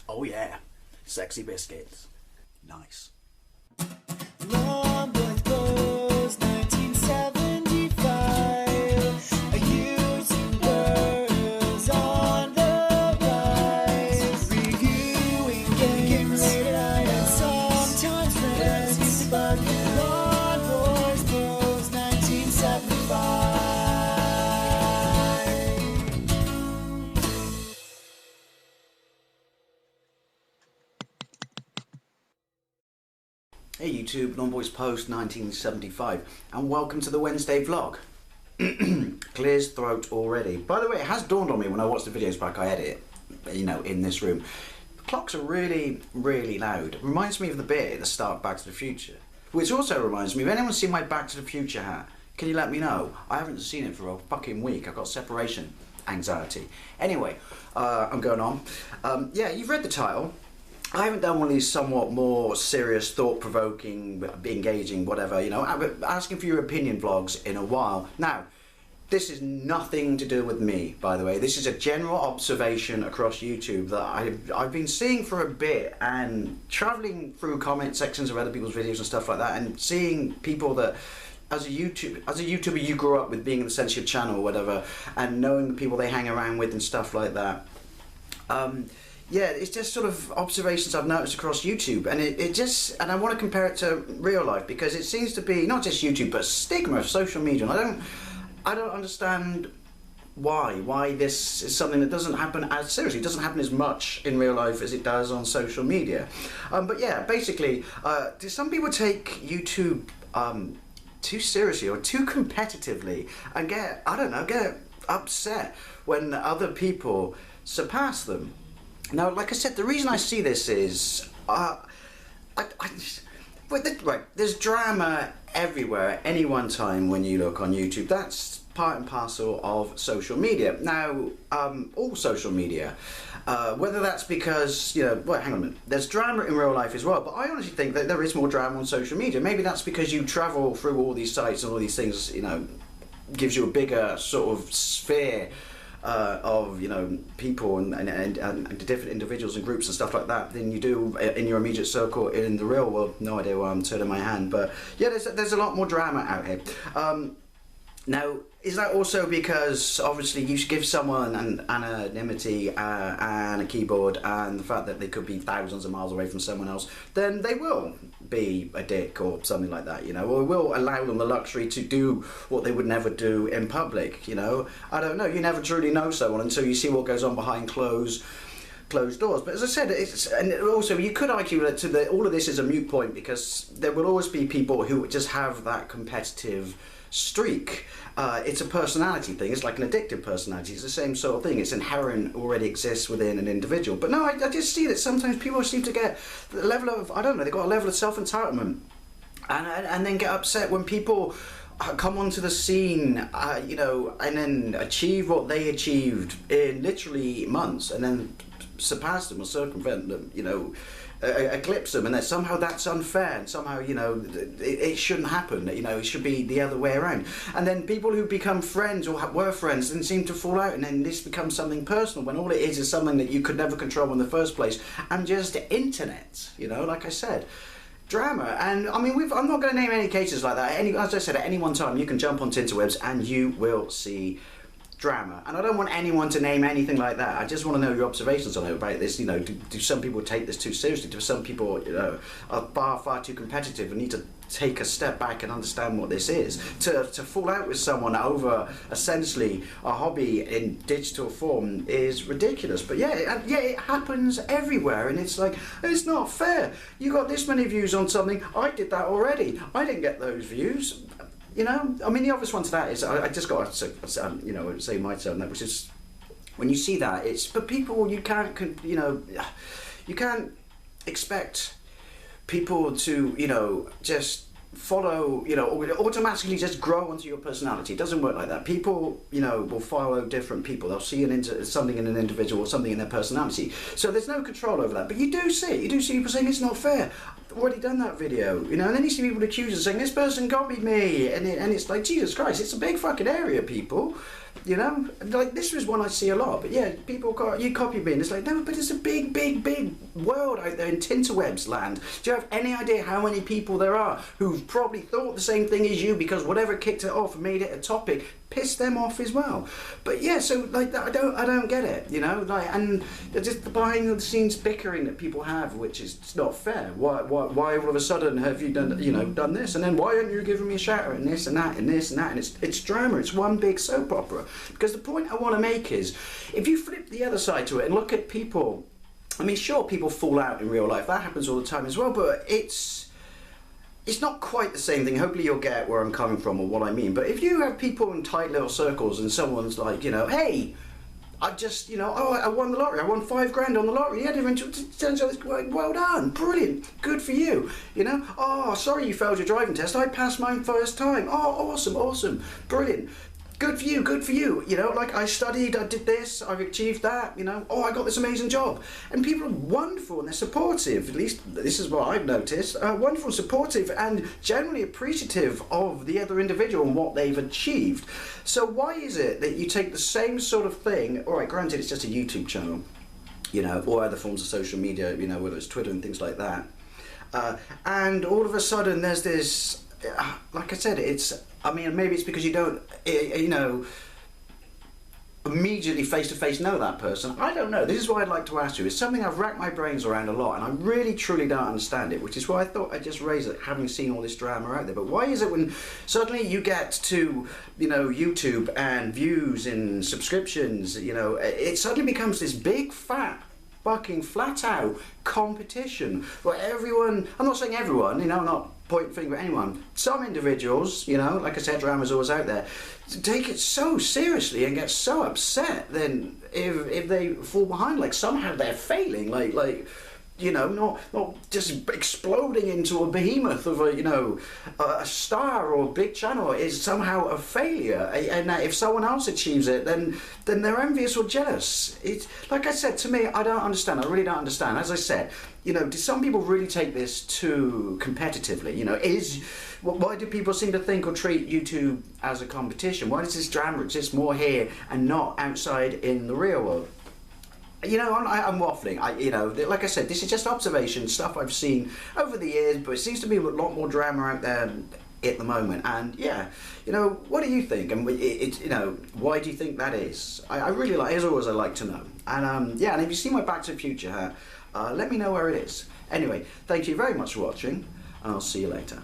Oh yeah, sexy biscuits. Nice. Long Boys Blues, 1975. A YouTuber is on the rise. Reviewing games late at night and sometimes friends used to bug him. Long Boys Blues, 1975. Hey YouTube, Non-Boys Post 1975, and welcome to the Wednesday vlog. Clear's throat already. By the way, it has dawned on me when I watch the videos back I edit, in this room. The clocks are really, really loud. It reminds me of the bit at the start of Back to the Future. Which also reminds me, if anyone's seen my Back to the Future hat, can you let me know? I haven't seen it for a fucking week. I've got separation anxiety. Anyway, I'm going on. Yeah, you've read the title. I haven't done one of these somewhat more serious, thought-provoking, engaging, whatever, asking for your opinion vlogs in a while. Now, this is nothing to do with me, by the way. This is a general observation across YouTube that I've been seeing for a bit, and travelling through comment sections of other people's videos and stuff like that, and seeing people that, as a YouTuber, you grew up with being in the centre of your channel or whatever, and knowing the people they hang around with and stuff like that. Yeah, it's just sort of observations I've noticed across YouTube, and and I want to compare it to real life, because it seems to be not just YouTube but stigma of social media, and I don't understand why this is something that doesn't happen as seriously. It doesn't happen as much in real life as it does on social media. But yeah, basically, do some people take YouTube too seriously or too competitively and get upset when other people surpass them? Now, like I said, the reason I see this is, there's drama everywhere at any one time when you look on YouTube. That's part and parcel of social media. Now, all social media, whether that's because, well, hang on a minute, there's drama in real life as well, but I honestly think that there is more drama on social media. Maybe that's because you travel through all these sites and all these things, gives you a bigger sort of sphere of people and different individuals and groups and stuff like that than you do in your immediate circle in the real world. No idea why I'm turning my hand, but yeah, there's a lot more drama out here. Now, is that also because obviously you should give someone an anonymity and a keyboard and the fact that they could be thousands of miles away from someone else, then they will be a dick or something like that, or will allow them the luxury to do what they would never do in public, I don't know. You never truly know someone until you see what goes on behind closed doors. But as I said, and also you could argue that all of this is a moot point, because there will always be people who just have that competitive streak. It's a personality thing. It's like an addictive personality. It's the same sort of thing. It's inherent, already exists within an individual. But no, I just see that sometimes people seem to get the level of, I don't know, they've got a level of self-entitlement, and then get upset when people come onto the scene, and then achieve what they achieved in literally months, and then surpass them or circumvent them, eclipse them, and that somehow that's unfair, and somehow it shouldn't happen. It should be the other way around. And then people who become friends or were friends then seem to fall out, and then this becomes something personal when all it is something that you could never control in the first place, and just internet. Like I said, drama. And I mean, I'm not going to name any cases like that. As I said, at any one time you can jump on interwebs and you will see drama, and I don't want anyone to name anything like that. I just want to know your observations on it about this. Do some people take this too seriously? Do some people are far too competitive and need to take a step back and understand what this is? To fall out with someone over essentially a hobby in digital form is ridiculous. But yeah, it happens everywhere, and it's like, it's not fair. You got this many views on something, I did that already, I didn't get those views. I mean, the obvious one to that is, I just got to, say my turn, which is, when you see that, but people, you can't expect people to, just follow, automatically just grow onto your personality. It doesn't work like that. People, will follow different people. They'll see something in an individual or something in their personality. So there's no control over that. But you do see people saying it's not fair. I've already done that video, and then you see people accusing, saying this person copied me, and it's like, Jesus Christ, it's a big fucking area, people. You know, like this was one I see a lot. But yeah, people you copy me, and it's like, no, but it's a big, big, big world out there in Tinterwebs land. Do you have any idea how many people there are who've probably thought the same thing as you, because whatever kicked it off and made it a topic pissed them off as well? But yeah, so like I don't get it, you know, like, and just the behind the scenes bickering that people have, which is not fair. Why all of a sudden have you done this, and then why aren't you giving me a shout out and this and that and this and that, and it's drama. It's one big soap opera. Because the point I want to make is, if you flip the other side to it and look at people, I mean, sure, people fall out in real life. That happens all the time as well, but it's not quite the same thing. Hopefully you'll get where I'm coming from or what I mean. But if you have people in tight little circles and someone's like, hey, I just, I won the lottery. I won $5,000 on the lottery. Yeah, turns out, well done, brilliant, good for you. Oh, sorry you failed your driving test. I passed mine first time. Oh, awesome, brilliant. Good for you. Like I studied, I did this, I've achieved that, oh, I got this amazing job. And people are wonderful and they're supportive, at least this is what I've noticed, wonderful, supportive and generally appreciative of the other individual and what they've achieved. So why is it that you take the same sort of thing, all right, granted it's just a YouTube channel, or other forms of social media, whether it's Twitter and things like that, and all of a sudden there's this, like I said, maybe it's because you don't, immediately face-to-face know that person. I don't know. This is what I'd like to ask you. It's something I've racked my brains around a lot, and I really, truly don't understand it, which is why I thought I'd just raise it, having seen all this drama out there. But why is it when suddenly you get to, YouTube and views and subscriptions, it suddenly becomes this big, fat, fucking flat-out competition where everyone, I'm not saying everyone, I'm not pointing finger at anyone, some individuals, like I said, drama's always out there, take it so seriously and get so upset then if they fall behind, like somehow they're failing, like not just exploding into a behemoth of a star or a big channel is somehow a failure, and if someone else achieves it, then they're envious or jealous. It's like I said, to me, I don't understand. I really don't understand. As I said, do some people really take this too competitively? Why do people seem to think or treat YouTube as a competition? Why does this drama exist more here and not outside in the real world? I'm waffling. Like I said, this is just observation, stuff I've seen over the years, but it seems to be a lot more drama out there at the moment. And yeah, what do you think? And why do you think that is? I really like, as always, I like to know. And and if you see my Back to the Future hat, let me know where it is. Anyway, thank you very much for watching, and I'll see you later.